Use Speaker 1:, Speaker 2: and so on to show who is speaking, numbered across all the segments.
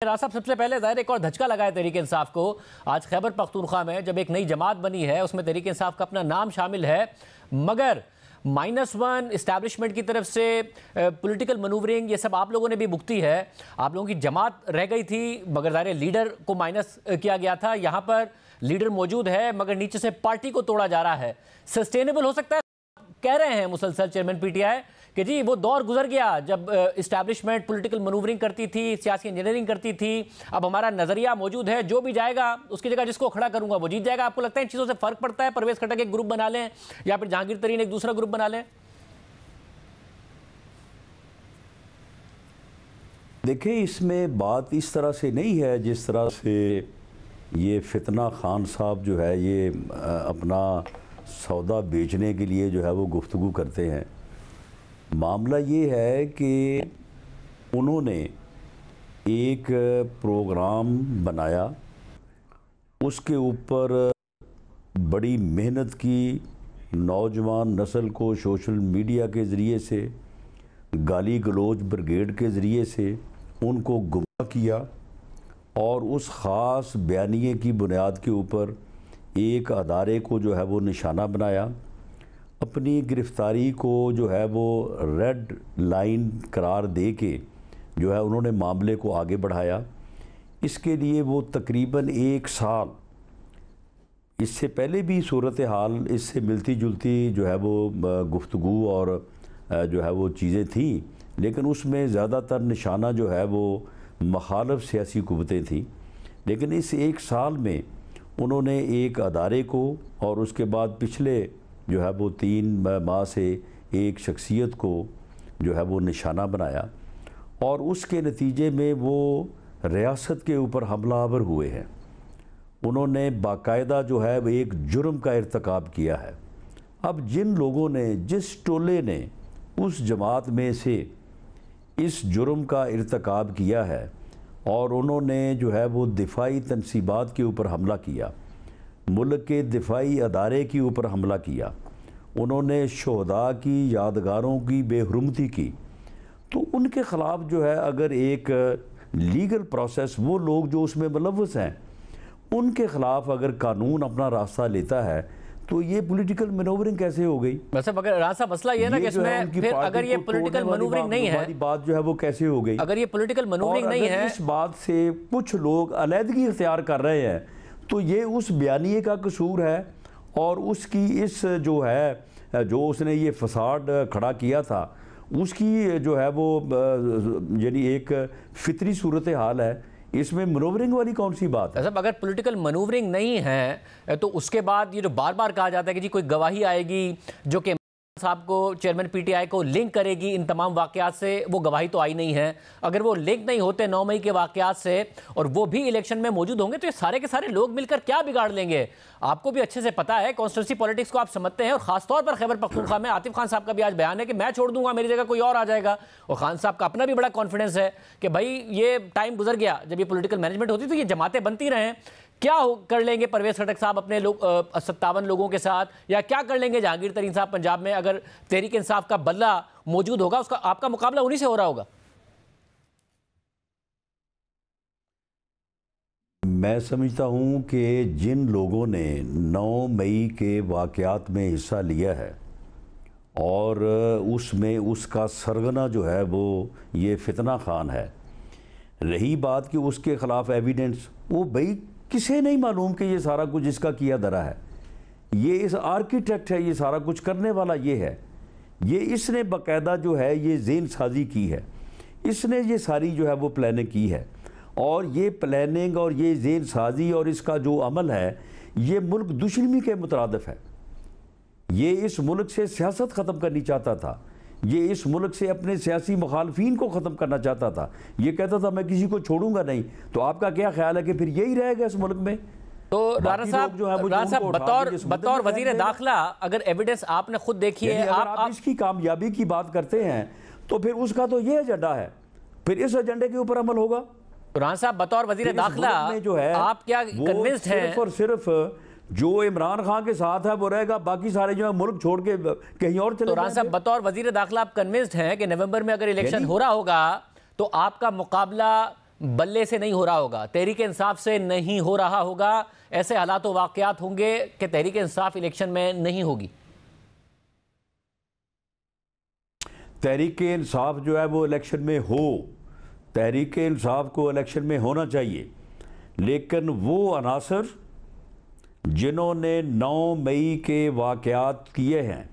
Speaker 1: साहब, सबसे पहले ज़ाहिर एक और धचका लगाया तहरीक इंसाफ को। आज खैबर पख्तूनख्वा में जब एक नई जमात बनी है, उसमें तहरीक इंसाफ का अपना नाम शामिल है, मगर -1 इस्टेब्लिशमेंट की तरफ से पॉलिटिकल मनूवरिंग ये सब आप लोगों ने भी भुगती है। आप लोगों की जमात रह गई थी, मगर ज़ाहिर लीडर को माइनस किया गया था। यहाँ पर लीडर मौजूद है, मगर नीचे से पार्टी को तोड़ा जा रहा है। सस्टेनेबल हो सकता है? कह रहे हैं मुसलसल चेयरमैन पीटीआई कि जी वो दौर गुजर गया जब इस्टेब्लिशमेंट पॉलिटिकल मनूवरिंग करती थी, सियासी इंजीनियरिंग करती थी। अब हमारा नजरिया मौजूद है, जो भी जाएगा उसकी जगह जिसको खड़ा करूंगा वो जीत जाएगा। आपको लगता है इन चीजों से फर्क पड़ता है? परवेज खटक एक ग्रुप बना लें या फिर जहांगीर तरीन एक दूसरा ग्रुप बना लें?
Speaker 2: देखिए, इसमें बात इस तरह से नहीं है जिस तरह से ये फितना खान साहब जो है ये अपना सौदा बेचने के लिए जो है वो गुफ्तगू करते हैं। मामला ये है कि उन्होंने एक प्रोग्राम बनाया, उसके ऊपर बड़ी मेहनत की, नौजवान नस्ल को सोशल मीडिया के ज़रिए से, गाली गलोच ब्रिगेड के ज़रिए से उनको गुमराह किया और उस ख़ास बयानिए की बुनियाद के ऊपर एक अदारे को जो है वो निशाना बनाया। अपनी गिरफ़्तारी को जो है वो रेड लाइन करार दे के जो है उन्होंने मामले को आगे बढ़ाया। इसके लिए वो तकरीबन 1 साल, इससे पहले भी सूरत हाल इससे मिलती जुलती जो है वो गुफ्तगू और जो है वो चीज़ें थी, लेकिन उसमें ज़्यादातर निशाना जो है वो मुखालिफ सियासी कुव्वतें थी। लेकिन इस 1 साल में उन्होंने एक अदारे को और उसके बाद पिछले जो है वो 3 माह से एक शख्सियत को जो है वो निशाना बनाया और उसके नतीजे में वो रियासत के ऊपर हमलावर हुए हैं। उन्होंने बाकायदा जो है वो एक जुर्म का इर्तिकाब किया है। अब जिन लोगों ने, जिस टोले ने उस जमात में से इस जुर्म का इर्तिकाब किया है और उन्होंने जो है वो दिफाई तनसीबात के ऊपर हमला किया, मुल्क के दिफाई अदारे के ऊपर हमला किया, उन्होंने शोहदा की यादगारों की बेहुरमती की, तो उनके ख़िलाफ़ जो है अगर एक लीगल प्रोसेस, वो लोग जो उसमें मुलव्वस हैं उनके ख़िलाफ़ अगर कानून अपना रास्ता लेता है तो ये पॉलिटिकल मैनूवरिंग कैसे हो गई?
Speaker 1: वैसे मगर राजा मसला ये ना कि इसमें फिर अगर ये पॉलिटिकल मैनूवरिंग नहीं है,
Speaker 2: बात जो है वो कैसे हो गई?
Speaker 1: अगर ये पॉलिटिकल मैनूवरिंग नहीं है,
Speaker 2: इस बात से कुछ लोग अलहदगी इख्तियार कर रहे हैं तो ये उस बयानिए का कसूर है और उसकी इस जो है जो उसने ये फसाद खड़ा किया था उसकी जो है वो यानी एक फितरी सूरत हाल है। इसमें मनूवरिंग वाली कौन सी बात है?
Speaker 1: अगर पॉलिटिकल मनूवरिंग नहीं है तो उसके बाद ये जो बार बार कहा जाता है कि जी कोई गवाही आएगी जो कि साहब को, चेयरमैन पीटीआई को लिंक करेगी इन तमाम वाकयात से, वो गवाही तो आई नहीं है। अगर वो लिंक नहीं होते 9 मई के वाकयात से और वो भी इलेक्शन में मौजूद होंगे तो ये सारे के सारे लोग मिलकर क्या बिगाड़ लेंगे? आपको भी अच्छे से पता है, कॉन्स्टिट्यूंसी पॉलिटिक्स को आप समझते हैं। और खासतौर पर खैबर पख्तूनख्वा में आतिफ खान साहब का भी आज बयान है कि मैं छोड़ दूंगा, मेरी जगह कोई और आ जाएगा। और खान साहब का अपना भी बड़ा कॉन्फिडेंस है कि भाई ये टाइम गुजर गया जब ये पॉलिटिकल मैनेजमेंट होती तो ये जमातें बनती रहें। क्या कर लेंगे परवेज खटक साहब अपने 57 लोगों के साथ, या क्या कर लेंगे जहांगीर तरीन साहब पंजाब में? अगर तहरीक इंसाफ का बल्ला मौजूद होगा, उसका आपका मुकाबला उन्हीं से हो रहा होगा।
Speaker 2: मैं समझता हूं कि जिन लोगों ने 9 मई के वाकयात में हिस्सा लिया है और उसमें उसका सरगना जो है वो ये फितना खान है, रही बात कि उसके ख़िलाफ़ एविडेंस, वो भाई किसे नहीं मालूम कि ये सारा कुछ इसका किया धरा है, ये इस आर्किटेक्ट है, ये सारा कुछ करने वाला ये है, ये इसने बाकायदा जो है ये ज़ेन साजी की है, इसने ये सारी जो है वो प्लानिंग की है। और ये प्लानिंग और ये ज़ेन साजी और इसका जो अमल है ये मुल्क दुश्मनी के मुतरादिफ है। ये इस मुल्क से सियासत ख़त्म करनी चाहता था, ये इस मुल्क से अपने सियासी मुखालफीन को ख़त्म करना चाहता था। ये कहता था मैं किसी को छोड़ूंगा नहीं। तो आपका क्या ख्याल है कि फिर यही रहेगा इस मुल्क में?
Speaker 1: तो राणा साहब बतौर वजीर दाखिला अगर एविडेंस आपने खुद देखी है,
Speaker 2: आप इसकी कामयाबी की बात करते हैं तो फिर उसका तो ये एजेंडा है, फिर इस एजेंडे के ऊपर अमल होगा।
Speaker 1: राणा साहब बतौर वजीर दाखिला जो है आप क्या कन्विंस्ड हैं?
Speaker 2: सिर्फ और सिर्फ जो इमरान खान के साथ है वो रहेगा, बाकी सारे जो है मुल्क छोड़ के कहीं और चले।
Speaker 1: तो राणा साहब बतौर वजीर दाखिला आप कन्विंस्ड हैं कि नवंबर में अगर इलेक्शन हो रहा होगा तो आपका मुकाबला बल्ले से नहीं हो रहा होगा, तहरीक इंसाफ से नहीं हो रहा होगा, ऐसे हालात व वाक़यात होंगे कि तहरीक इंसाफ इलेक्शन में नहीं होगी।
Speaker 2: तहरीक इंसाफ जो है वो इलेक्शन में हो, तहरीक इंसाफ को इलेक्शन में होना चाहिए, लेकिन वो अनासर जिन्होंने 9 मई के वाक़यात किए हैं,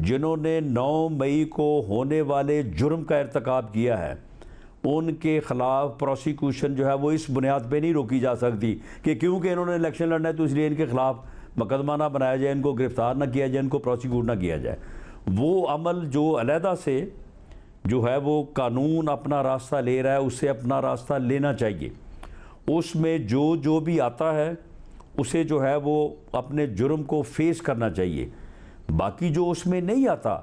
Speaker 2: जिन्होंने 9 मई को होने वाले जुर्म का इर्तिकाब किया है, उनके ख़िलाफ़ प्रोसिक्यूशन जो है वो इस बुनियाद पे नहीं रोकी जा सकती कि क्योंकि इन्होंने इलेक्शन लड़ना है तो इसलिए इनके ख़िलाफ़ मुकदमा ना बनाया जाए, इनको गिरफ़्तार ना किया जाए, इनको प्रोसिक्यूट ना किया जाए। वो अमल जो अलहदा से जो है वो कानून अपना रास्ता ले रहा है, उससे अपना रास्ता लेना चाहिए। उसमें जो भी आता है उसे जो है वो अपने जुर्म को फेस करना चाहिए। बाकी जो उसमें नहीं आता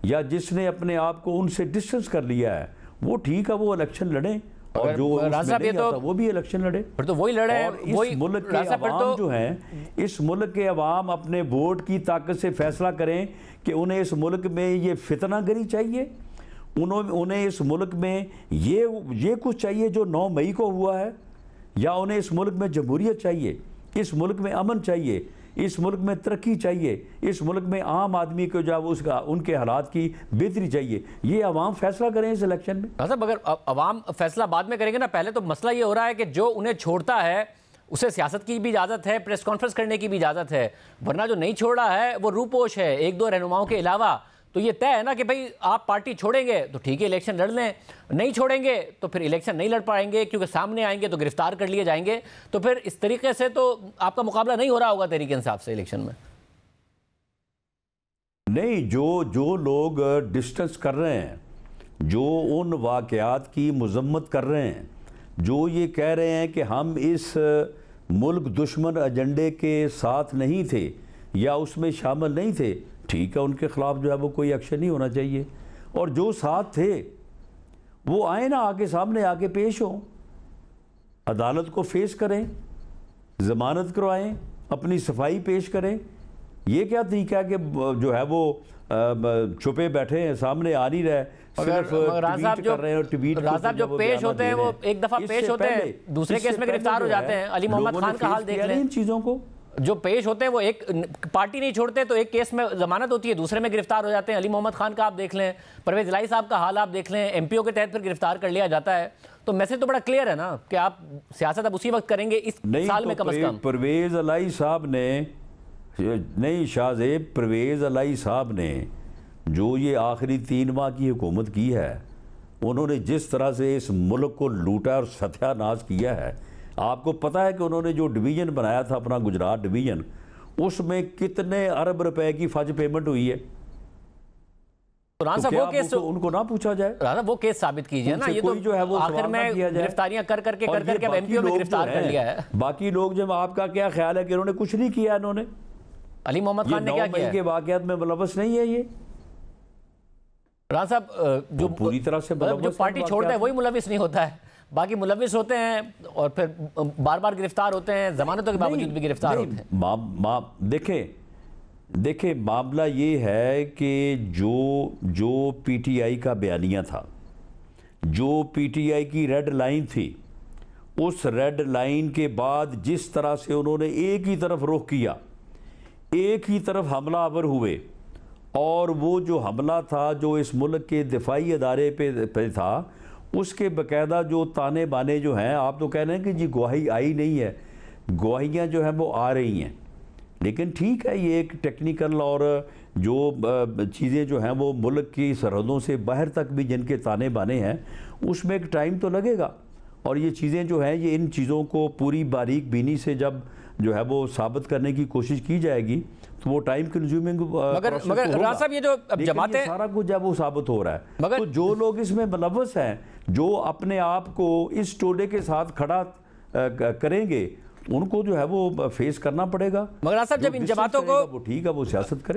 Speaker 2: या जिसने अपने आप को उनसे डिस्टेंस कर लिया है वो ठीक है, वो इलेक्शन लड़े, और जो उसमें नहीं आता वो भी इलेक्शन लड़े।
Speaker 1: फिर तो वही लड़े।
Speaker 2: और इस मुल्क के अवाम जो हैं, इस मुल्क के अवाम अपने वोट की ताकत से फैसला करें कि उन्हें इस मुल्क में ये फितनागरी चाहिए, उन्हें इस मुल्क में ये कुछ चाहिए जो 9 मई को हुआ है, या उन्हें इस मुल्क में जमहूरियत चाहिए, इस मुल्क में अमन चाहिए, इस मुल्क में तरक्की चाहिए, इस मुल्क में आम आदमी को जो उसका उनके हालात की बेहतरी चाहिए। ये अवाम फैसला करें इस इलेक्शन में।
Speaker 1: साहब अगर अवाम फैसला बाद में करेंगे ना, पहले तो मसला ये हो रहा है कि जो उन्हें छोड़ता है उसे सियासत की भी इजाज़त है, प्रेस कॉन्फ्रेंस करने की भी इजाज़त है, वरना जो नहीं छोड़ रहा है वो रूपोश है, 1-2 रहनुमाओं के अलावा। तो ये तय है ना कि भाई आप पार्टी छोड़ेंगे तो ठीक है इलेक्शन लड़ लें, नहीं छोड़ेंगे तो फिर इलेक्शन नहीं लड़ पाएंगे क्योंकि सामने आएंगे तो गिरफ्तार कर लिए जाएंगे। तो फिर इस तरीके से तो आपका मुकाबला नहीं हो रहा होगा तहरीक इंसाफ से इलेक्शन में।
Speaker 2: नहीं, जो लोग डिस्टेंस कर रहे हैं, जो उन वाक़यात की मजम्मत कर रहे हैं, जो ये कह रहे हैं कि हम इस मुल्क दुश्मन एजेंडे के साथ नहीं थे या उसमें शामिल नहीं थे, ठीक है, उनके ख़िलाफ़ जो है वो कोई एक्शन नहीं होना चाहिए। और जो साथ थे वो आए ना, आके सामने आके पेश हों, अदालत को फेस करें, ज़मानत करवाएं, अपनी सफाई पेश करें। ये क्या तरीका है कि जो है वो छुपे बैठे हैं, सामने आ नहीं रहे, सिर्फ ट्वीट कर रहे हैं, और ट्वीट
Speaker 1: जो पेश होते हैं वो एक दफ़ा पेश होते हैं, दूसरे केस में गिरफ्तार हो जाते हैं। अली मोहम्मद खान का हाल देख लें।
Speaker 2: इन चीज़ों को
Speaker 1: जो पेश होते हैं वो एक पार्टी नहीं छोड़ते तो एक केस में जमानत होती है, दूसरे में गिरफ्तार हो जाते हैं। अली मोहम्मद खान का आप देख लें, परवेज इलाही साहब का हाल आप देख लें, एमपीओ के तहत फिर गिरफ्तार कर लिया जाता है। तो मैसेज तो बड़ा क्लियर है ना कि आप सियासत अब उसी वक्त करेंगे इस साल में कम से कम।
Speaker 2: परवेज इलाही साहब ने नहीं, शाहजेब परवेज इलाही साहब ने जो ये आखिरी 3 माह की हुकूमत की है, उन्होंने जिस तरह से इस मुल्क को लूटा और सत्यानाश किया है, आपको पता है कि उन्होंने जो डिवीज़न बनाया था अपना गुजरात डिवीज़न, उसमें कितने अरब रुपए की फज पेमेंट हुई है।
Speaker 1: तो वो केस
Speaker 2: उनको ना पूछा जाए,
Speaker 1: वो केस साबित कीजिए ना। ये तो
Speaker 2: जो है वो
Speaker 1: आखिर में गिरफ्तारियां कर करके अब एमपीओ में गिरफ्तार कर लिया है।
Speaker 2: बाकी लोग जब, आपका क्या ख्याल है कि इन्होंने कुछ नहीं किया? इन्होंने
Speaker 1: अली मोहम्मद खान ने क्या किया?
Speaker 2: के वाकयात में मुलव्वस नहीं है ये
Speaker 1: राना साहब। जो
Speaker 2: पूरी तरह से
Speaker 1: जो पार्टी छोड़ता है वही मुलव्विस नहीं होता है, बाकी मुलव्विस होते हैं और फिर बार बार गिरफ्तार होते हैं, जमानतों के बावजूद भी गिरफ्तार होते हैं।
Speaker 2: देखें मामला ये है कि जो पीटीआई का बयानिया था, जो पीटीआई की रेड लाइन थी, उस रेड लाइन के बाद जिस तरह से उन्होंने एक ही तरफ रुख किया, एक ही तरफ हमलावर हुए, और वो जो हमला था जो इस मुल्क के दिफाई अदारे पे था, उसके बाकायदा जो ताने बाने जो हैं, आप तो कह रहे हैं कि जी गवाही आई नहीं है, गवाहियाँ जो हैं वो आ रही हैं, लेकिन ठीक है, ये एक टेक्निकल और जो चीज़ें जो हैं वो मुल्क की सरहदों से बाहर तक भी जिनके ताने बाने हैं, उसमें एक टाइम तो लगेगा। और ये चीज़ें जो हैं, ये इन चीज़ों को पूरी बारीक बीनी से जब जो है वो साबित करने की कोशिश की जाएगी तो वो टाइम कंज्यूमिंग
Speaker 1: मगर राना साहब, ये जो अब जमातें,
Speaker 2: सारा कुछ जब वो साबित हो रहा है, मगर तो जो लोग इसमें मुलव्वस हैं, जो अपने आप को इस टोले के साथ खड़ा करेंगे, उनको जो है वो फेस करना पड़ेगा।
Speaker 1: मगर राना साहब, जब इन जमातों को,
Speaker 2: वो ठीक है, वो सियासत करे।